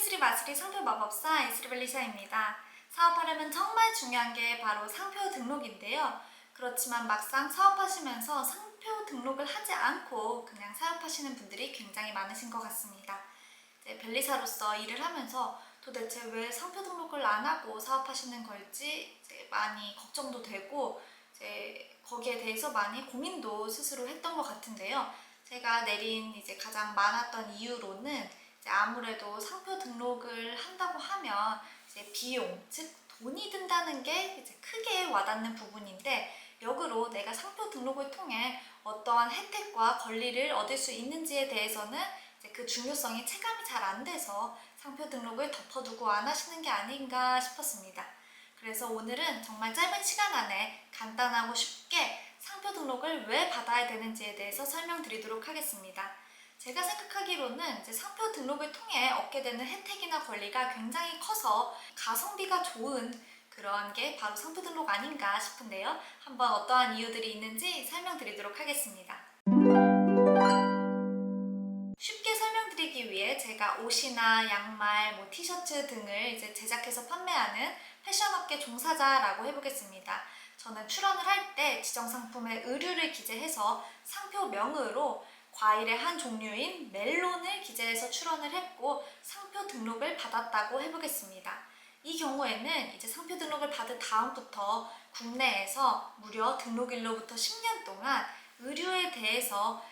이슬이 마술이 상표 마법사 이슬벨리샤입니다. 사업하려면 정말 중요한 게 바로 상표 등록인데요. 그렇지만 막상 사업하시면서 상표 등록을 하지 않고 그냥 사업하시는 분들이 굉장히 많으신 것 같습니다. 벨리사로서 일을 하면서 도대체 왜 상표 등록을 안 하고 사업하시는 걸지 많이 걱정도 되고 거기에 대해서 많이 고민도 스스로 했던 것 같은데요. 제가 내린 가장 많았던 이유로는 아무래도 상표 등록을 한다고 하면 비용, 즉 돈이 든다는 게 크게 와닿는 부분인데, 역으로 내가 상표 등록을 통해 어떠한 혜택과 권리를 얻을 수 있는지에 대해서는 그 중요성이 체감이 잘 안 돼서 상표 등록을 덮어두고 안 하시는 게 아닌가 싶었습니다. 그래서 오늘은 정말 짧은 시간 안에 간단하고 쉽게 상표 등록을 왜 받아야 되는지에 대해서 설명드리도록 하겠습니다. 제가 생각하기로는 상표 등록을 통해 얻게 되는 혜택이나 권리가 굉장히 커서 가성비가 좋은 그런 게 바로 상표 등록 아닌가 싶은데요. 한번 어떠한 이유들이 있는지 설명드리도록 하겠습니다. 쉽게 설명드리기 위해 제가 옷이나 양말, 티셔츠 등을 제작해서 판매하는 패션업계 종사자라고 해보겠습니다. 저는 출원을 할 때 지정상품의 의류를 기재해서 상표명으로 과일의 한 종류인 멜론을 기재해서 출원을 했고 상표 등록을 받았다고 해보겠습니다. 이 경우에는 상표 등록을 받은 다음부터 국내에서 무려 등록일로부터 10년 동안 의류에 대해서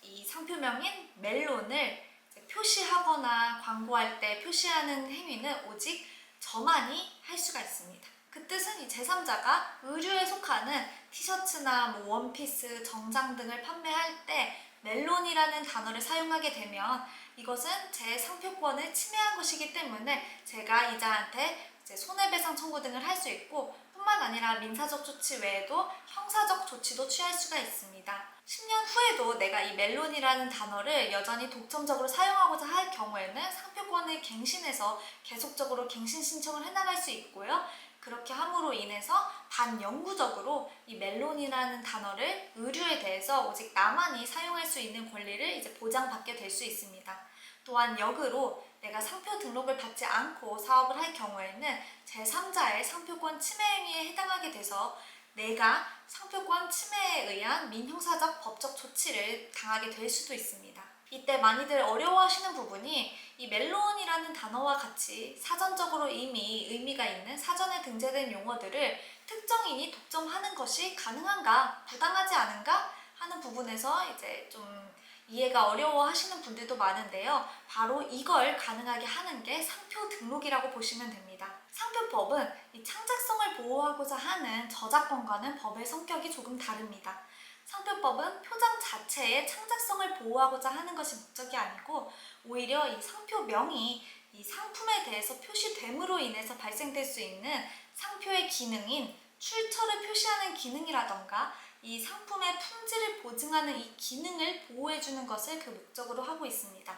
이 상표명인 멜론을 표시하거나 광고할 때 표시하는 행위는 오직 저만이 할 수가 있습니다. 그 뜻은 이 제3자가 의류에 속하는 티셔츠나 원피스, 정장 등을 판매할 때 멜론이라는 단어를 사용하게 되면 이것은 제 상표권을 침해한 것이기 때문에 제가 이자한테 손해배상 청구 등을 할 수 있고, 뿐만 아니라 민사적 조치 외에도 형사적 조치도 취할 수가 있습니다. 10년 후에도 내가 이 멜론이라는 단어를 여전히 독점적으로 사용하고자 할 경우에는 상표권을 갱신해서 계속적으로 갱신 신청을 해나갈 수 있고요. 그렇게 함으로 인해서 반영구적으로 이 멜론이라는 단어를 의류에 대해서 오직 나만이 사용할 수 있는 권리를 보장받게 될 수 있습니다. 또한 역으로 내가 상표 등록을 받지 않고 사업을 할 경우에는 제3자의 상표권 침해 행위에 해당하게 돼서 내가 상표권 침해에 의한 민형사적 법적 조치를 당하게 될 수도 있습니다. 이때 많이들 어려워하시는 부분이 이 멜론이라는 단어와 같이 사전적으로 이미 의미가 있는 사전에 등재된 용어들을 특정인이 독점하는 것이 가능한가, 부당하지 않은가 하는 부분에서 좀 이해가 어려워하시는 분들도 많은데요. 바로 이걸 가능하게 하는 게 상표 등록이라고 보시면 됩니다. 상표법은 이 창작성을 보호하고자 하는 저작권과는 법의 성격이 조금 다릅니다. 상표법은 표장 자체의 창작성을 보호하고자 하는 것이 목적이 아니고, 오히려 이 상표명이 이 상품에 대해서 표시됨으로 인해서 발생될 수 있는 상표의 기능인 출처를 표시하는 기능이라던가 이 상품의 품질을 보증하는 이 기능을 보호해주는 것을 그 목적으로 하고 있습니다.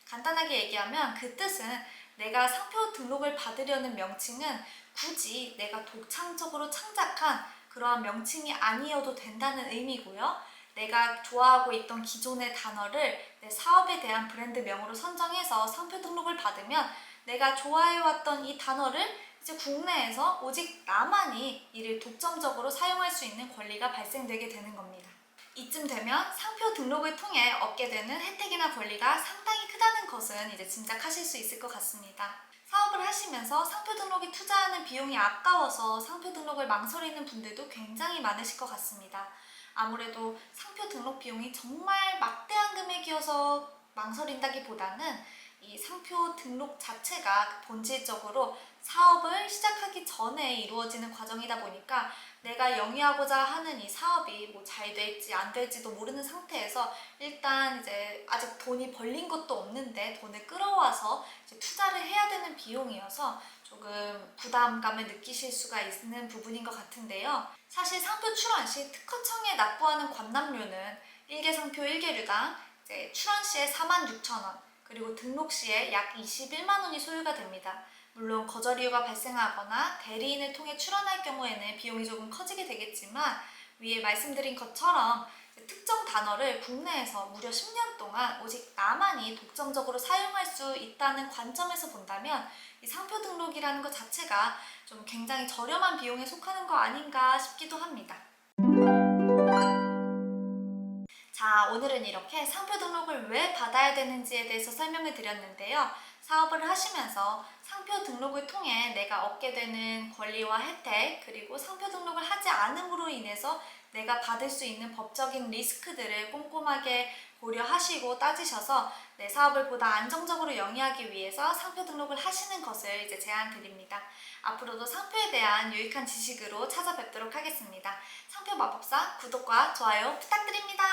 간단하게 얘기하면 그 뜻은 내가 상표 등록을 받으려는 명칭은 굳이 내가 독창적으로 창작한 그러한 명칭이 아니어도 된다는 의미고요. 내가 좋아하고 있던 기존의 단어를 내 사업에 대한 브랜드명으로 선정해서 상표 등록을 받으면 내가 좋아해왔던 이 단어를 국내에서 오직 나만이 이를 독점적으로 사용할 수 있는 권리가 발생되게 되는 겁니다. 이쯤 되면 상표 등록을 통해 얻게 되는 혜택이나 권리가 상당히 크다는 것은 짐작하실 수 있을 것 같습니다. 사업을 하시면서 상표 등록에 투자하는 비용이 아까워서 상표 등록을 망설이는 분들도 굉장히 많으실 것 같습니다. 아무래도 상표 등록 비용이 정말 막대한 금액이어서 망설인다기보다는 이 상표 등록 자체가 본질적으로 사업을 시작하기 전에 이루어지는 과정이다 보니까 내가 영위하고자 하는 이 사업이 잘 될지 안 될지도 모르는 상태에서 일단 아직 돈이 벌린 것도 없는데 돈을 끌어와서 투자를 해야 되는 비용이어서 조금 부담감을 느끼실 수가 있는 부분인 것 같은데요. 사실 상표 출원 시 특허청에 납부하는 관납료는 1개 상표 1개류당 출원 시에 46,000원, 그리고 등록 시에 약 21만 원이 소요가 됩니다. 물론 거절 이유가 발생하거나 대리인을 통해 출원할 경우에는 비용이 조금 커지게 되겠지만, 위에 말씀드린 것처럼 특정 단어를 국내에서 무려 10년 동안 오직 나만이 독점적으로 사용할 수 있다는 관점에서 본다면 이 상표 등록이라는 것 자체가 좀 굉장히 저렴한 비용에 속하는 거 아닌가 싶기도 합니다. 자, 오늘은 이렇게 상표 등록을 왜 받아야 되는지에 대해서 설명을 드렸는데요. 사업을 하시면서 상표 등록을 통해 내가 얻게 되는 권리와 혜택, 그리고 상표 등록을 하지 않음으로 인해서 내가 받을 수 있는 법적인 리스크들을 꼼꼼하게 고려하시고 따지셔서 내 사업을 보다 안정적으로 영위하기 위해서 상표 등록을 하시는 것을 이제 제안드립니다. 앞으로도 상표에 대한 유익한 지식으로 찾아뵙도록 하겠습니다. 상표 마법사 구독과 좋아요 부탁드립니다.